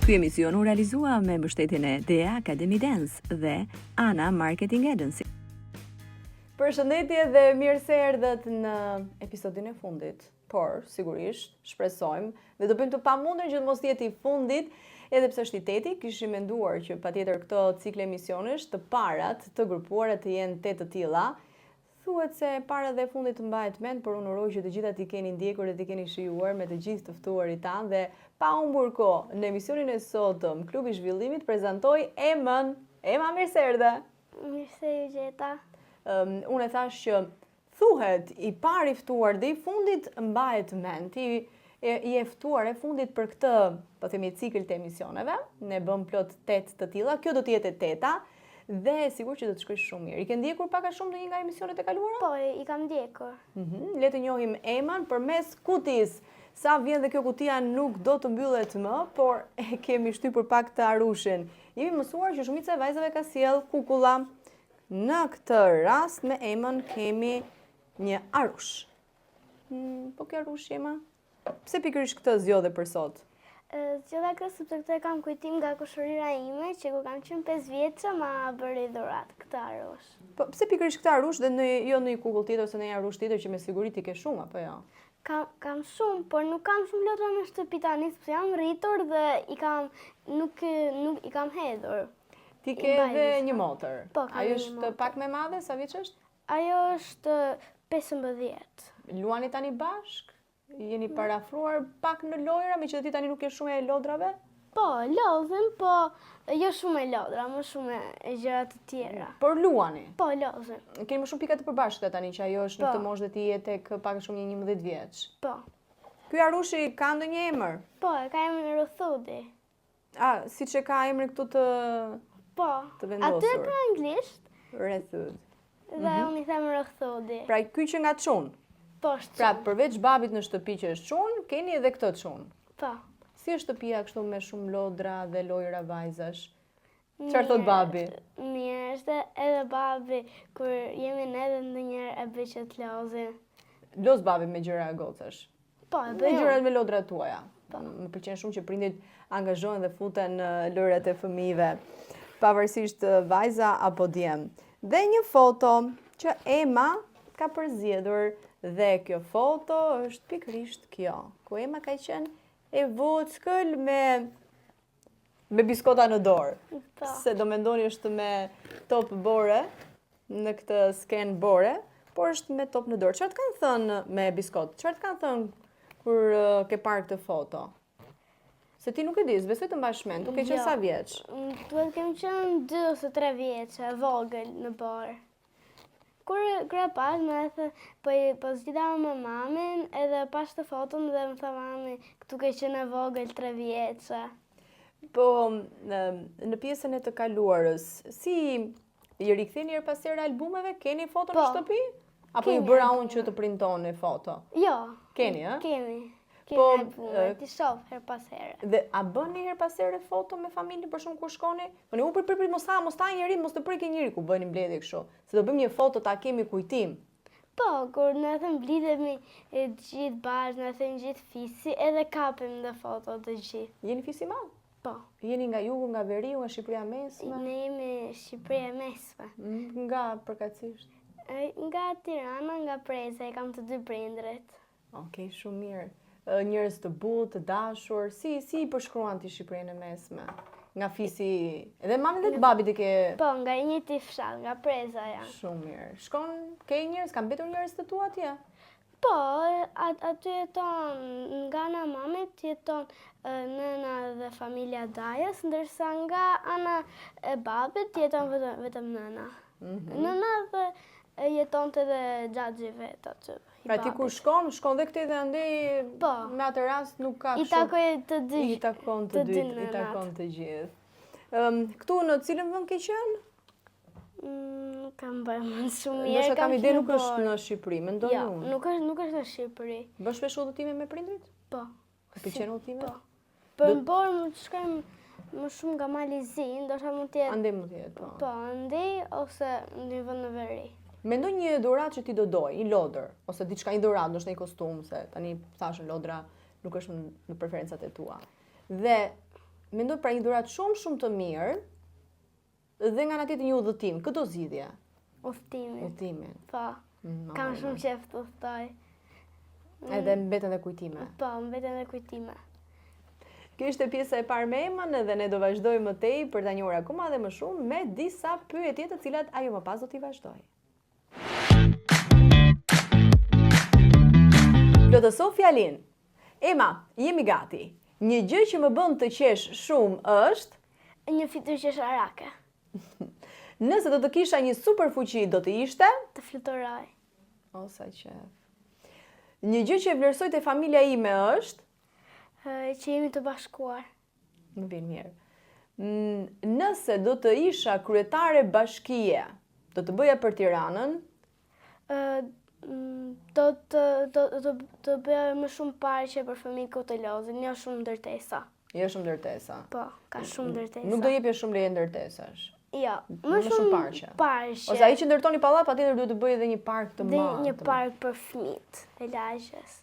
Ky emision u realizua me mbështetjen e Dea Academy Dance dhe Ana Marketing Agency. Përshëndetje dhe mirë se erdhët në episodin e fundit. Por, sigurisht, shpresojmë dhe do bëjmë të pamundur që të mos jetë i fundit, edhe pse është i teti, kishim menduar që patjetër këto cikle emisionesh të parat, të grupuara të jenë 8 të tilla. Thuhet se para dhe fundit të mbahet mend, por unë uroj që të gjitha t'i keni ndjekur dhe t'i keni shijuar me të gjithë të ftuarit tanë dhe pa humbur kohë, në emisionin e sotëm, Klubi i Zhvillimit prezantoi Emën. Ema, mirë se erdhe. Mirë se ju gjeta. Unë e thash që thuhet i pari ftuar dhe i fundit mbahet mend. Ti je ftuar e fundit për këtë, po themi, cikël të emisioneve. Ne bëm plot 8 të tilla. Kjo do të jetë e teta. Dhe sigur që do të shkojë shumë mirë. I ke ndjekur pak a shumë ndonjë nga emisionet e kaluara? Po, i kam ndjekur. Le të njohim Emën përmes kutis. Sa vjen dhe kjo kutia nuk do të mbyllet më, por e kemi shtypur pak të arushin. Jemi mësuar që shumica e vajzave ka sjell kukulla. Në këtë rast me Emën kemi një arush. Po kjo arush, Ema? Pse pikërisht këtë zgjodhe për sot? Zgjodha këtë sepse këtë e kam kujtim nga kushërira ime, që ku kam qenë 5 vjeçë ma bëri dhuratë këtë arush. Po pse pikërisht këtë arush dhe jo në një kukull tjetër ose në një arush tjetër që me siguri ti ke shumë apo jo? Kam shumë, por nuk kam shumë lodra në shtëpi tani, sepse jam rritur dhe nuk i kam hedhur. Ti ke edhe një motër. Po, kam Ajo një është motër. pak më madhe, sa vjeç është? Ajo është 15. Luani tani bashk? Jeni parafruar pak në lojra, meqenëse ti tani nuk je shumë e lodrave? Po, lodhem, po jo shumë e lodra, më shumë e gjëra të tjera. Por luani. Po, lodhem. Keni më shumë pika të përbashkëta tani që ajo është në Po. këtë moshë dhe ti je tek pak a shumë një 11 vjeç. Po. Ky arushi ka ndonjë emër? Po, e ka emrin Rothudi. Siç e ka emrin këtu të Po, vendosur. aty ka anglisht Rethud. dhe unë i them Rothudi. Pra ky që nga çun. Po, është Pra çun. përveç babit në shtëpi që është çun, keni edhe këtë çun. Po. Si është shtëpia kështu me shumë lodra dhe lojra vajzash? Çfarë thot babi? Mirë, është edhe babi, kur jemi ne edhe ndonjëherë e bëj që të lozim. Los babi me gjëra gocash. Po, e Me bëj. gjërat me lodrat tuaja. Më pëlqen shumë që prindit angazhohen dhe futen në lojrat e fëmijëve, pavarësisht vajza apo djem. Dhe një foto që Ema ka përzgjedhur dhe kjo foto është pikërisht kjo, ku Ema ka qenë e vockël me biskota në dorë. Po. Se do mendoni është me top bore, në këtë sken bore, por është me top në dorë. Çfarë të kanë thënë me biskot? Çfarë të kanë thënë kur ke parë këtë foto? Se ti nuk e di, besoj të mbash mend, tu ke qenë Jo. sa vjeç? Duhet kemi qenë 2 ose 3 vjeçë, vogël në borë. Kur e pas më the, po zgjidha me mamin, edhe pas të foton dhe më tha mami, këtu ke qenë e vogël 3 vjeçë. Po, në pjesën e të kaluarës, si i riktheni her pas here albumeve, keni foto në Po. shtëpi? Apo ju Kemi bëra albume. unë që të printoni foto? Jo. Keni, ë? Kemi. Po, Albume, ti shoh her pas here. Dhe a bëni her pas here foto me familjen për shumë kur shkoni? Po ne u prit mos ta njëri, mos të prikë njëri ku bëni mbledhje kështu. Se do bëjmë një foto ta kemi kujtim. Po, kur në thëm blidhemi e gjithë bashkë, në thëm gjithë fisi, edhe kapim dhe foto të gjithë. Jeni fisi i madh? Po, Jeni nga jugu, nga veriu, nga Shqipëria mesme? ne jemi Shqipëria mesme. Nga përkatësisht. Nga Tirana, nga Preza, e kam të dy prindrit. Okej, shumë mirë. Njerëz të butë, të dashur, si i përshkruan ti Shqipërinë e mesme? Nga fisi, edhe mamin dhe të babit i ke... Po, nga një ti fshat, nga Preza janë. Shumë mirë. Shkon, ke njerëz, kam mbetur njerëz të tu atje? Po, aty jeton nga ana mamit, jeton nëna dhe familja Dajas, ndërsa nga ana e babit jeton vetëm nëna. Nëna dhe jeton të dhe gjaxhi vet aty. Pra ti kur shkon dhe këtej dhe andej Po. me atë rast nuk ka I takoj të dy. I takon të dy, i takon të gjithë. Këtu në cilën vend ke qenë? Nuk kam bërë shumë mirë. Ndoshta kam ide qenë nuk është borë. në Shqipëri, mendoj Jo, unë. nuk është në Shqipëri. Bësh shpesh udhëtime me prindrit? Po. Të pëlqen udhëtimet? Po. Për në borë më të shkojmë më shumë nga Malizi, ndoshta mund të jetë Ande mund të jetë, po. po, ndej ose në vend në veri. Mendoj një dhuratë që ti do doj, një lodër, ose diçka një dhuratë, ndoshta një kostum, se tani thashën lodra nuk është në preferencat e tua. Dhe mendoj pra një dhuratë shumë të mirë dhe nga ana tjetër një udhëtim. Këtë do zgjidhje? Udhëtimin. Udhëtimin. Po. Kam shumë qejf të udhtoj. Edhe mbeten dhe kujtime. Po, mbeten dhe kujtime. Kjo ishte pjesa e parë me Emën dhe ne do vazhdojmë më tej për ta njohur akoma dhe më shumë me disa pyetje të cilat ajo më pas do t'i vazhdojë. Plotëso fjalin. Ema, jemi gati. Një gjë që më bën të qesh shumë është Një fytyrë qesharake. nëse do të kisha një superfuqi do të ishte Të fluturoj. o sa qef. Një gjë që e vlerësoj te familja ime është Që jemi të bashkuar. më vjen mirë. Nëse do të isha kryetare bashkie, do të bëja për Tiranën, Do të bëja më shumë parqe për fëmijët kotelozin, jo shumë ndërtesa. jo shumë ndërtesa. Po, ka shumë ndërtesa. Nuk do jepje shumë leje ndërtesash. Jo, Më shumë parqe. parqe. Ose ai që ndërton një pallat, patjetër duhet të bëjë edhe një park të Dhe madh. një park për fëmijët e lagjes.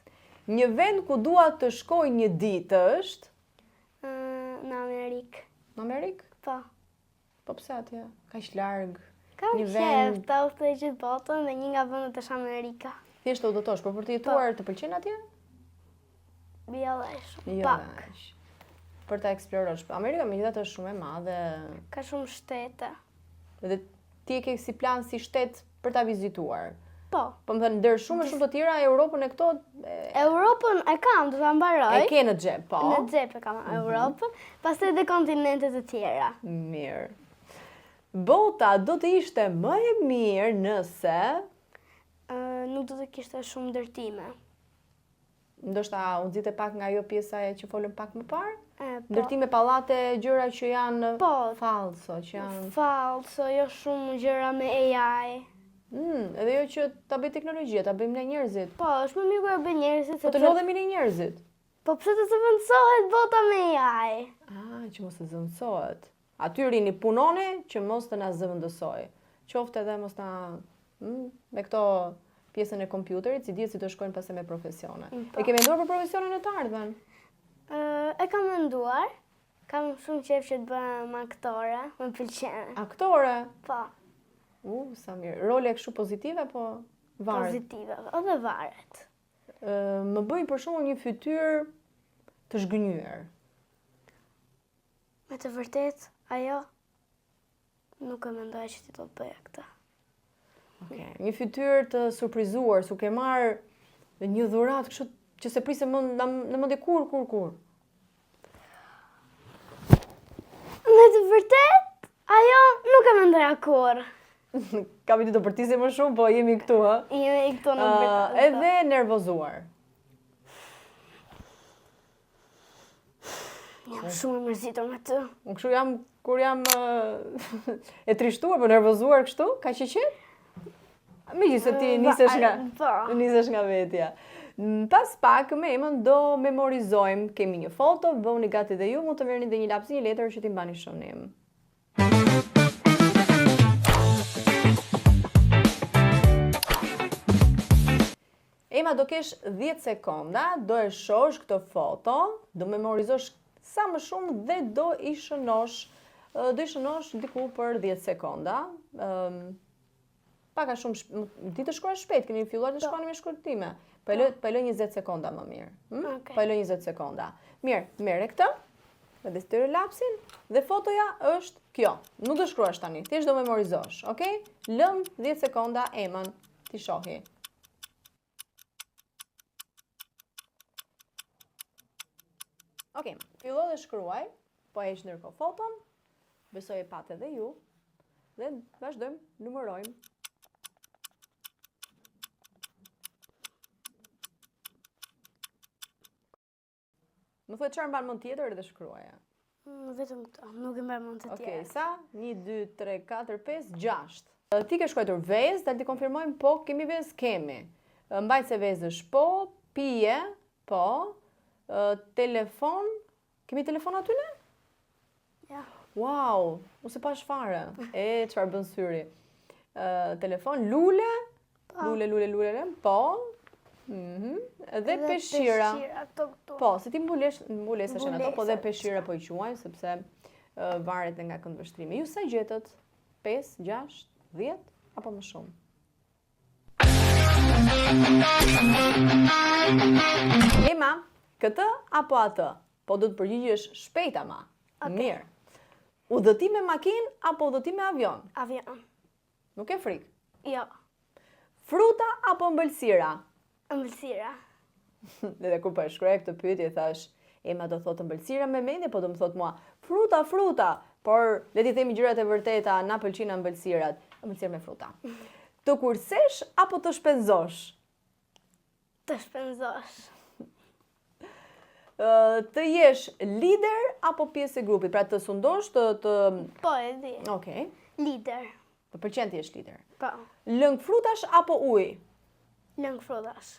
Një vend ku dua të shkoj një ditë është Në Amerikë. në Amerikë? Po. Po pse atje? Kaq larg. Kam Një qef vend- të udhtoj gjithë botën dhe një nga vendet është Amerika. Thjesht të udhëtosh, por për të jetuar të pëlqen atje? Jo dhe shumë. Jo. Pak. aq. Për ta eksplorosh. Amerika megjithatë është shumë e madhe Ka shumë shtete. dhe ti e ke si plan si shtet për ta vizituar. Po. Po më thënë, ndër shumë të tjera, Europën e këto Europën e kam, do ta mbaroj. e ke në xhep, po. Në xhep e kam Europën, pastaj edhe kontinentet e tjera. Mirë. Bota do të ishte më e mirë nëse, Nuk do të kishte shumë ndërtime. ndoshta u nxite pak nga ajo pjesa e që folëm pak më parë, Po. ndërtime pallate, gjëra që janë Po. fallso, që janë Falso, jo shumë gjëra me AI. edhe jo që ta bëj teknologjia, ta bëjmë ne njerëzit. Po, është më mirë kur e bën njerëzit Po të lodhemi ne njerëzit. Po pse të zëvendësohet bota me AI? Që mos të zëvendësohet. Aty rini punoni që mos të na zëvendësoj. Qoftë edhe mos na me këto pjesën e kompjuterit, si dihet si të shkojnë pastaj me profesione. Po. E ke menduar për profesionin e të ardhmen? E kam menduar. Kam shumë qejf që të bëhem aktore, më pëlqen. Aktore. Po, Sa mirë. Role kështu pozitive, po varet. pozitive, edhe varet. Më bëj për shembull një fytyrë të zhgënjur. Me të vërtet, ajo nuk e mendoj që ti do të bëja këtë. Okej. Një fytyrë të surprizuar, su ke marr një dhuratë kështu që se prisë në mendje kur. Me të vërtet, ajo nuk e mendoj kur. Kam i të përtisi më shumë, po jemi këtu, ha? Jemi këtu në vërtet. Edhe nervozuar. Jam shumë e mërzitur me ty. Unë kështu jam, kur jam e trishtuar, po nervozuar kështu, ka që qenë? Megjithëse ti nisesh nga vetja. Pas pak me Emën do memorizojmë, kemi një foto, bëuni gati dhe ju, mund të merrni dhe një laps, një letër që ti mbani shënim. Ema, do kesh 10 sekonda, do e shosh këtë foto, do memorizosh sa më shumë dhe do i shënosh diku për 10 sekonda. Paka shumë, ti të shkruash shpejt, keni filluar të shkruani me shkurtime. Po e lë 20 sekonda më mirë. Po e lë 20 sekonda. Mirë, merre këtë, edhe styre lapsin, dhe fotoja është kjo. Nuk do shkruash tani, thjesht do memorizosh, okay? Lëm 10 sekonda Emën, ti shohi. Okej, fillo dhe shkruaj, po e heq ndërkohë foton, besoj e pat edhe ju, dhe vazhdojmë, numërojmë. Më thuaj çfarë mban mend tjetër dhe shkruaja. Vetëm këto, nuk e mbaj mend të tjera. Okej, sa? 1, 2, 3, 4, 5, 6. Ti ke shkruar vezë, dhe ti konfirmojmë po, kemi vezë, kemi. Mbajtse vezësh po, pije, po, telefon, kemi telefon aty ne? Ja. Wow, ose pash fare. Çfarë bën syri? Telefon, lule, lule, po, Dhe peshqira. këto. Po, se ti mbulesësh në ato, po dhe peshqira po I quajnë, sepse varet nga këndvështrimi. Ju sa gjetët? 5, 6, 10 apo më shumë? Ema, këtë apo atë? Po do të përgjigjesh shpejt ama. Mirë. Udhëtim me makinë apo udhëtim me avion? Avion. Nuk e frikë. Jo. Fruta apo ëmbëlsira? Ëmbëlsira. Dhe kur po e shkruaj këtë pyetje thash, Ema do thotë ëmbëlsira me mendje, po do më thotë mua fruta, por le ti themi gjërat e vërteta, na pëlqejnë ëmbëlsirat. Ëmbëlsira me fruta. Të kursesh apo të shpenzosh? Të shpenzosh. Të jesh lider apo pjesë e grupit, pra të sundosh Po, e di. Okej. Lider. Të pëlqen të jesh lider. Po. Lëng frutash apo ujë? Lëng frutash.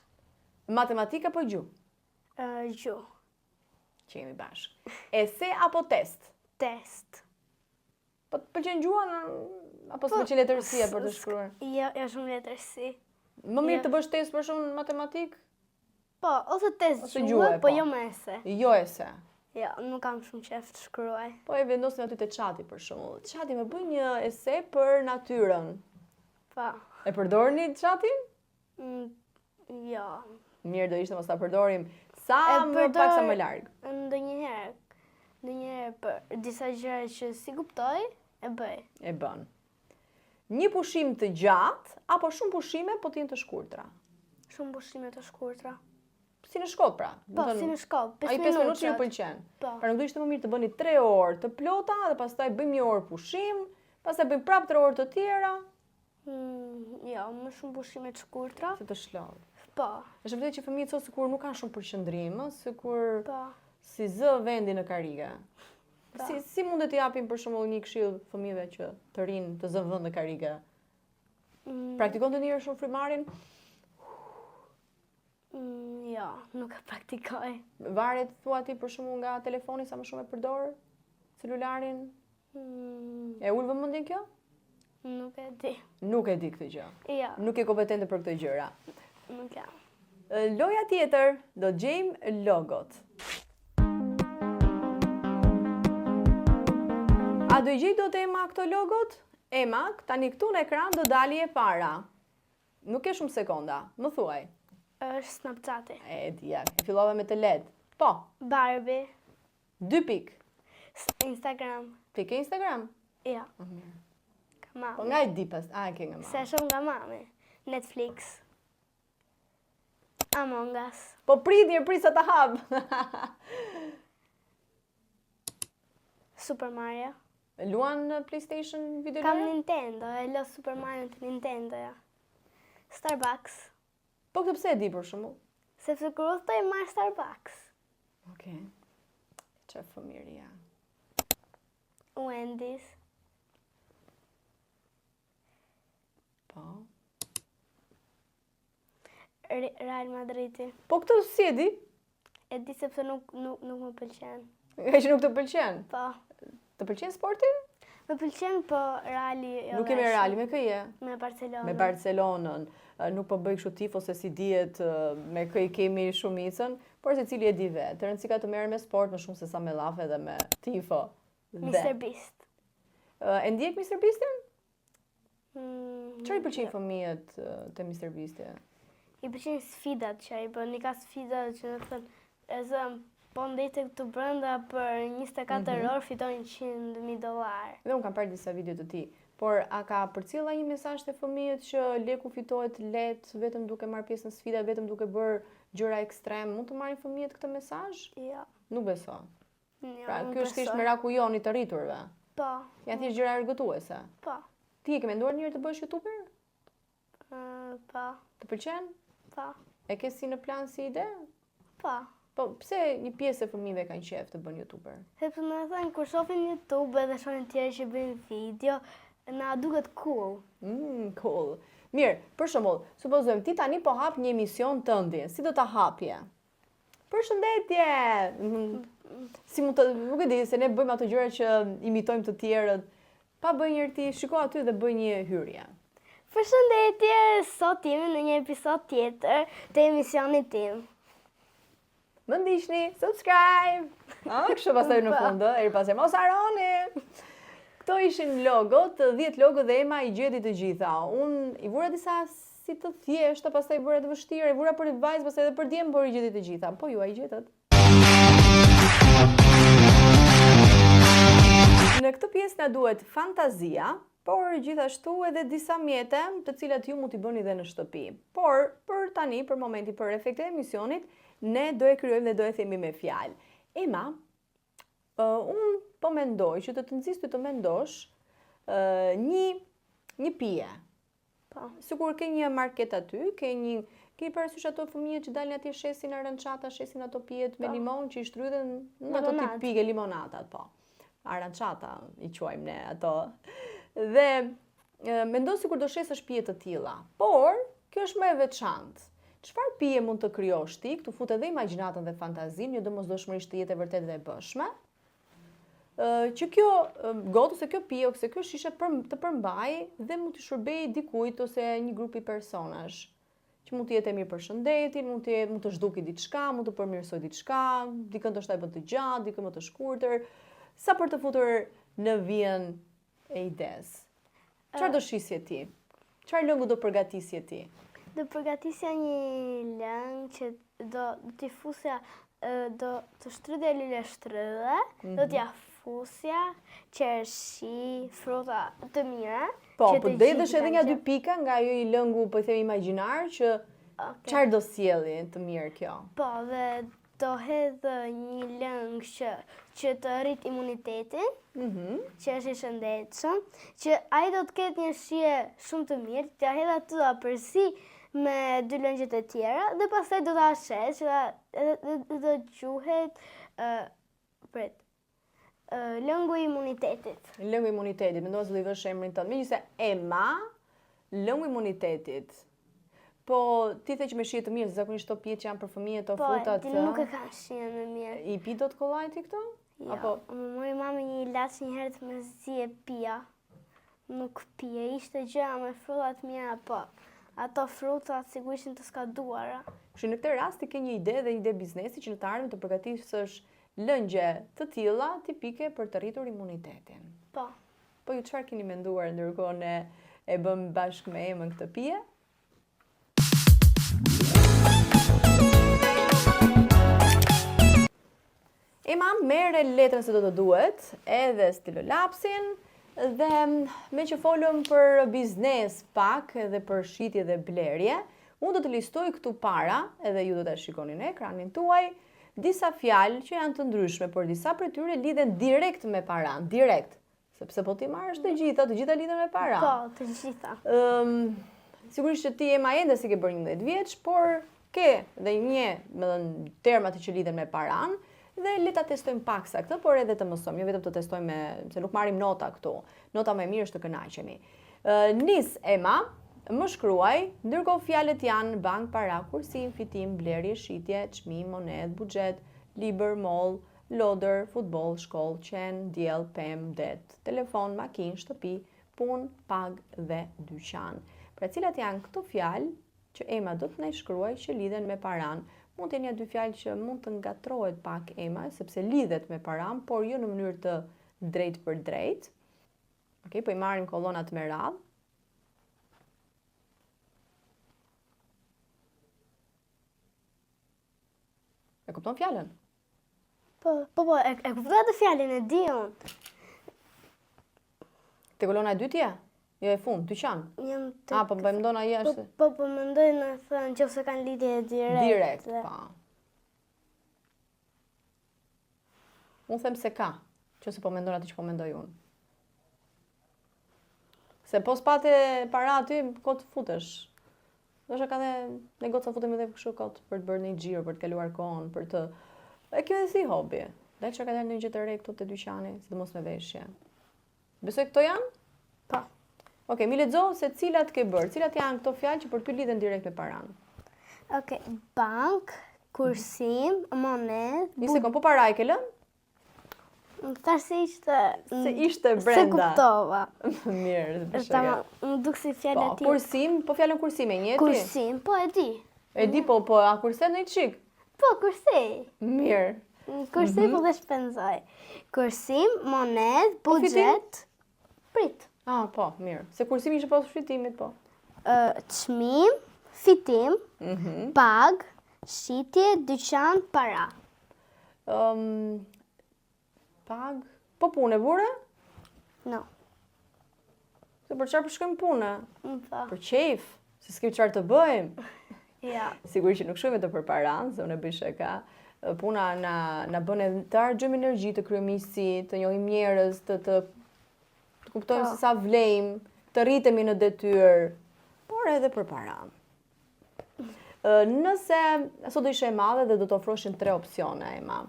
Matematika apo gjuhë? Gjuhë. Që jemi bashkë. Ese apo test? Test. Po të pëlqen gjuha apo s'pëlqen letërsia për të shkruar? Jo, shumë letërsi. Më mirë të bësh test për shumë matematik? Po, ose test Ose gjuhë, gjuhë, po po. jo me ese. Jo ese. Jo, nuk kam shumë qef të shkruaj. Po e vendosin aty te çati për shembull. Çati më bën një ese për natyrën. Po. E përdorni çatin? Jo. Mirë, do ishte mos ta përdorim sa më pak sa më larg. Ndonjëherë për disa gjëra që si kuptoj, e bëj. E bën. Një pushim të gjatë apo shumë pushime po të jenë të shkurtra? Shumë pushime të shkurtra. Si në shkollë pra. Po, si në shkollë, 5 Ai 5 minutë që ju pëlqen. Po. Pra nuk do ishte më mirë të bëni 3 orë të plota dhe pastaj bëjmë 1 orë pushim, pastaj bëjmë prapë 3 orë të tjera, Jo, më shumë pushime të shkurtra. se të shlodh. Po. Është vërtet që fëmijët sot sikur nuk kanë shumë përqendrim, sikur Po. si zë vendi në karrige. Si mundet të japim për shembull një këshill fëmijëve që të rinë të zënë vend në karrige? Praktikon të njëherë shumë frymarrin? Jo, nuk e praktikoj. Varet thua ti për shembull nga telefoni sa më shumë e përdor celularin? E ul vëmendjen kjo? Nuk e di. Nuk e di këtë gjë. Jo, Nuk e kompetente për këtë gjëra. nuk jam. Loja tjetër do gjejmë logot. A do I gjej dot Ema këto logot? Ema, tani këtu në ekran do dali e para. Nuk ke shumë sekonda. Më thuaj. Është Snapchati. E dia, e fillova me të LED. Po, Barbie. 2 pik. Instagram. Pikë Instagram. Jo. Mirë. Ka Po mami. nga e di pas, e ke nga Se ma. shumë nga mami. Netflix. Among Us. Po prit sa ta hap. Super Mario. Luan në PlayStation video Kam lojë? Nintendo, e lo Super Mario të Nintendo, ja. Starbucks. Po këtë pse e di për shembull? Sepse kur udhtoj marr Starbucks. Okej. Çfarë fëmijëria. Wendy's. Po. Real Madridi. Po këtë si e di? E di sepse nuk më pëlqen. Nga që nuk të pëlqen. Po. Të pëlqen sporti? Më pëlqen, po Reali... jo Nuk kemi dhe Reali, shumë. me këje? Me Barcelona. Me Barcelonën. Nuk po bëj kështu tifo se si dihet me këj kemi shumicën, por se cili e di vetë. Të rëndësika të merr me sport më shumë se sa me llafe dhe me tifo. Mr. Beast. E ndjek Mr. Beastin? Mm, Çfarë I pëlqejnë fëmijët te Mr. Beasti? I pëlqejnë sfidat që ai bën, i ka sfida që do të thënë, e zëm, po ndete këtu brenda për 24 orë fiton $100,000. Dhe unë kam parë disa video të tij, por a ka përcjell ai një mesazh te fëmijët që leku fitohet lehtë vetëm duke marrë pjesë në sfida, vetëm duke bërë gjëra ekstrem? Mund të marrin fëmijët këtë mesazh? Jo. Nuk beso. Jo, Pra, nuk ky është thjesht besoj. meraku joni të rriturve. Po. Janë thjesht gjëra argëtuese. Po. Ti e ke menduar njëherë të bësh YouTuber? Po. Të pëlqen? Po. E ke si në plan si ide? Po. Po pse një pjesë e fëmijëve kanë qejf të bën YouTuber? Sepse më thënë, kur shohin YouTube edhe shohin tjerë që bëjnë video, na duket cool. Cool. Mirë, për shembull, supozojmë ti tani po hap një emision tëndi, si do ta hapje? Përshëndetje. Si mund të, nuk e di, se ne bëjmë ato gjëra që imitojmë të tjerët. Pa bëj njërë ti, shiko aty dhe bëj një hyrje. Përshëndetje, sot jemi në një episod tjetër të emisionit tim. Më ndiqni, subscribe! Kështu pastaj në fund, eri pas mos harroni. Këto ishin logot, 10 logo dhe Ema i gjeti të gjitha. Unë i vura disa si të thjeshta, pastaj bëra të vështirë, i vura për vajzë, pastaj edhe për djem, por i gjeti të gjitha. Po ju ai gjetët? Në këtë pjesë na duhet fantazia, por gjithashtu edhe disa mjete të cilat ju mund t'i bëni dhe në shtëpi. Por për tani, për momenti, për efekte e emisionit, ne do e kryojmë dhe do e themi me fjalë. Ema, unë po mendoj që të nxis ty të mendosh një pije. Po. Sigur ke një market aty, ke parasysh ato fëmijët që dalin atje shesin aranciata, shesin ato pijet me limon që i shtrydhen në ato tipike limonatat, po. Aranciata i quajmë ne ato. Dhe mendo sikur do shesësh pije të tilla. Por kjo është më e veçantë. Çfarë pije mund të krijosh ti? Këtu fut edhe imagjinatën dhe fantazinë, jo domosdoshmërisht të jetë e vërtetë dhe e bëshme. Që kjo gotë ose kjo pije ose kjo shishe të përmbaj dhe mund të shërbej dikujt ose një grupi personash. Që mund të jetë e mirë për shëndetin, mund të zhduki diçka, mund të përmirësoj diçka, dikën të shtaj bën të gjatë, dikën më të shkurtër, sa për të futur në vijën e ides. Çfarë do shisje ti? Çfarë lëngu do përgatisje ti? Do përgatisja një lëng që do t'i fusja, do të shtrydhe lule shtrydhe, do t'ja fusja, qershi, fruta të mira. Po, përdejdesh edhe nga 2 pika nga ajo i lëngu, po i themi imagjinar, që çfarë do sjelli të mirë kjo? Po, dhe do hedh një lëng që të rrit imunitetin, që është i shëndetshëm, që ai do të ketë një shije shumë të mirë, t'ja hedh aty përsi me 2 lëngjet e tjera, dhe pastaj do ta shes, që do quhet lëngu i imunitetit. Lëngu i imunitetit, mendova se do i vësh emrin tënd. Megjithëse Ema, lëngu i imunitetit. Po ti the që me shije të mirë, zakonisht to pijet që janë për fëmijët, to frutat. Po, ti nuk e kanë shijen më mirë. I pi dot kollaj ti këto? Jo, Apo më mori mami një ilaç një herë të mëzi e pija. Nuk pije, ishte gjëra me frutat mira, po ato frutat sigurisht të skaduara. Kështu në këtë rast ti ke një ide dhe një ide biznesi që në të ardhmen të përgatisësh lëngje të tilla tipike për të rritur imunitetin. Po. Po ju çfarë keni menduar ndërkohë ne e bëm bashkë me Emën këtë pije? Ema merre letrën se do të duhet, edhe stilolapsin, dhe me që folëm për biznes pak edhe për shitje dhe blerje, unë do të listoj këtu para, edhe ju do të shikoni në ekranin tuaj, disa fjalë që janë të ndryshme, por disa prej tyre lidhen direkt me paran, direkt. Sepse po ti marrësh të gjitha lidhen me paran. Po, të gjitha. Sigurisht që ti Ema ende si ke bërë 11 vjeç, por ke dhe një termat që lidhen me paran, dhe le ta testojmë paksa këtë, por edhe të mësojmë, jo vetëm të testojmë se nuk marrim nota këtu. Nota më e mirë është të kënaqemi. Nis Ema, më shkruaj, ndërkohë fjalët janë bank, para, kursim, fitim, blerje, shitje, çmim, monedë, buxhet, libër, moll, lodër, futboll, shkollë, qen, diell, pem, det, telefon, makinë, shtëpi, punë, pag dhe dyqan. Pra cilat janë këto fjalë që Ema do të na shkruaj që lidhen me paran. Mund të jenë 2 fjalë që mund të ngatrohet pak Ema, sepse lidhet me paran, por jo në mënyrë të drejt për drejt. Okej, po i marrim kollonat me radhë. E kupton fjalën? Po, e kuptoj atë fjalën, e di unë. Te kolona e dytja? Jo e fund, dyqan. Po bëjmë dona jashtë. Po mendoj në thënë që ose kanë lidhje direkt. Direkt, po. Unë them se ka, që se po mendon atë që po mendoj unë. Se po s'pate para aty, ko të futesh. Ndoshta ka dhe negoca futem edhe kështu kot për të bërë një xhiro, për të kaluar kohën, për të e kjo është si hobi. Dal çka ka dalë një gjë të re këtu te dyqani, sidomos me veshje. Besoj këto janë? Po. Okej, mi lexo se cilat ke bërë, cilat janë këto fjalë që për ty lidhen direkt me paran. Okej, bank, kursim, monedë. Një sekond, po para e ke lënë? Thash se ishte... Se ishte brenda. Se kuptova. Mirë, të Tama, më duk si fjallë Po, ati. kursim, po fjalën kursim e njeti? Kursim, po e di. E di, po, a kurse në i qik? Po, kursi. Mirë. Kursim po dhe shpenzoj. Kursim, moned, budget, prit. Po, mirë. Se kursimi ishte pas shfitimit, po. Çmim, fitim, pag, shitje, dyqan, para. Pag, po punë e bure? No. Se për çfarë përshkojmë punë? Po. Për qejf, se s'kem çfarë të bëjmë. Ja. Sigurisht që nuk shkojmë vetëm për paranë, se unë e bëj shaka. Puna na bën të harxojmë energji, të kryejmë miqësi, të njohim njerëz, të kuptojmë se sa vlejmë, të rritemi në detyrë, por edhe për paranë. Nëse sot do ishe e madhe dhe do të ofroshin 3 opsione, Ema.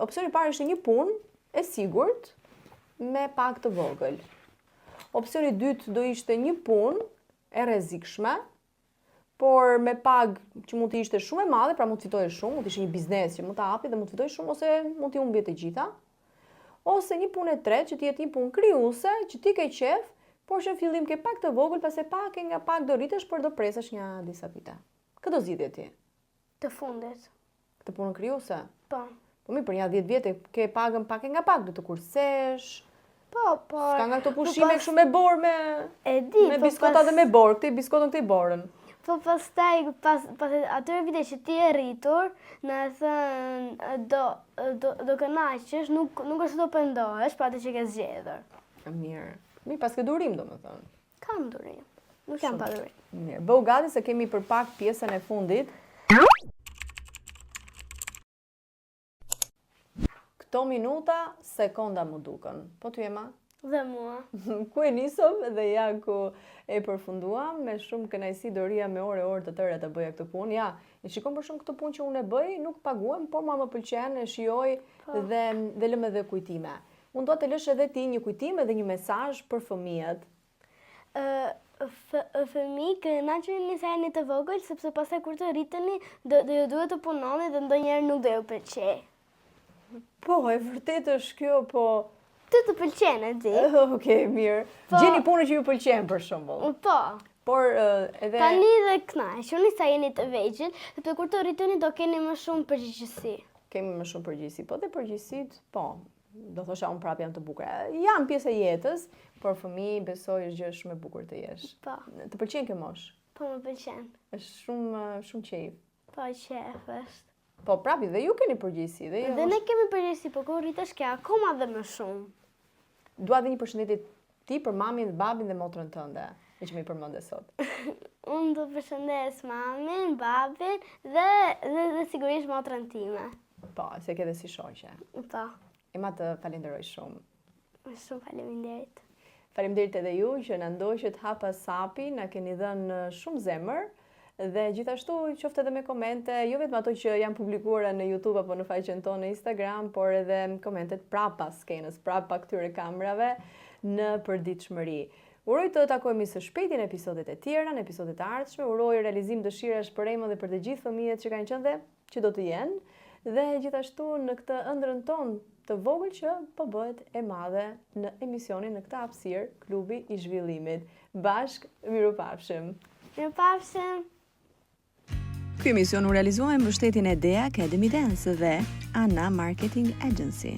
Opsioni i parë ishte një punë e sigurt me pak të vogël. Opsioni i dytë do ishte një punë e rrezikshme, por me pagë që mund të ishte shumë e madhe, pra mund të fitoje shumë, mund të ishte një biznes që mund të hapi dhe mund të fitoje shumë, ose mund t'i humbje të gjitha. Ose një punë e tretë që t'jetë një punë krijuese, që ti ke qef, por që në fillim ke pak të vogël, pastaj pak e nga pak do rritesh, por do presesh nga disa vite. Këtë do zgjidhje ti? Të fundit. Këtë punën krijuese? Po. Po mi për një 10 vjetë ke pagën pak e nga pak, do të kursesh. Po. Ska nga këto pushime kështu me borë me biskota dhe me borë, këtë i biskotën këtë i borën. Po pastaj, pas atyre vite që ti e rritur, në thënë do kënaqesh, nuk është do pendohesh për atë që ke zgjedhur. Mirë. Mi pas ke durim, domethënë. Kam durim. Nuk jam pa durim. Mirë. Bëu gati se kemi për pak pjesën e fundit. Këto minuta, sekonda më duken. Po ty Ema? Dhe mua. Ku e nisëm dhe ja ku e përfunduam, me shumë kënaqësi do rria me orë të tëra të bëja këtë punë. Ja, e shikon për shumë këtë punë që unë e bëj, nuk paguam, por mua më pëlqen, e shijoj dhe lëm edhe kujtime. Unë do të lësh edhe ti një kujtim edhe një mesazh për fëmijët. Fëmijë kënaqeni sa jeni të vogël, sepse pastaj kur të rriteni do ju duhet të punoni dhe ndonjëherë nuk do ju pëlqej. Po, e vërtet është kjo, po... Ty të pëlqen, e di? Okej, mirë. Gjeni punë që ju pëlqen, për shembull. Po. Por edhe... Tani dhe kënaqeni sa jeni të vegjël, sepse kur të rriteni do keni më shumë përgjegjësi. Kemi më shumë përgjegjësi, po dhe përgjegjësitë, po. Do thosha unë prapë jam të bukura. Jam pjesë e jetës, por fëmijë besoj është gjë shumë e bukur të jesh. Po. Të pëlqen kjo moshë? Po, më pëlqen. Është shumë qejf. Po, qejf është. Po, prapë dhe ju keni përgjegjësi, dhe Dhe ne kemi përgjegjësi, po kur rritesh ke akoma dhe më shumë. Dua dhe një përshëndetje ti për mamin, babin dhe motrën tënde, që më i përmende sot. Unë do përshëndes mamin, babin dhe sigurisht motrën time. Po, se ke dhe si shoqe. Po. Ema të falenderoj shumë. Shumë faleminderit. Faleminderit edhe ju që na ndoqët hapa sapi, na keni dhënë shumë zemër. Dhe gjithashtu qoftë edhe me komente, jo vetëm ato që janë publikuara në YouTube apo në faqen tonë në Instagram, por edhe komentet prapa skenës, prapa këtyre kamerave në përditshmëri. Uroj të takohemi së shpejti në episodet e tjera, në episodet e ardhshme. Uroj realizim dëshirash për Emën dhe për të gjithë fëmijët që kanë qenë dhe që do të jenë. Dhe gjithashtu në këtë ëndrrën tonë të vogël që po bëhet e madhe në emisionin në këtë hapësirë, Klubi i Zhvillimit. Bashk, mirupafshim. Mirupafshim. Ky emision u realizua me mbështetjen e Dea Academy Dance dhe Ana Marketing Agency.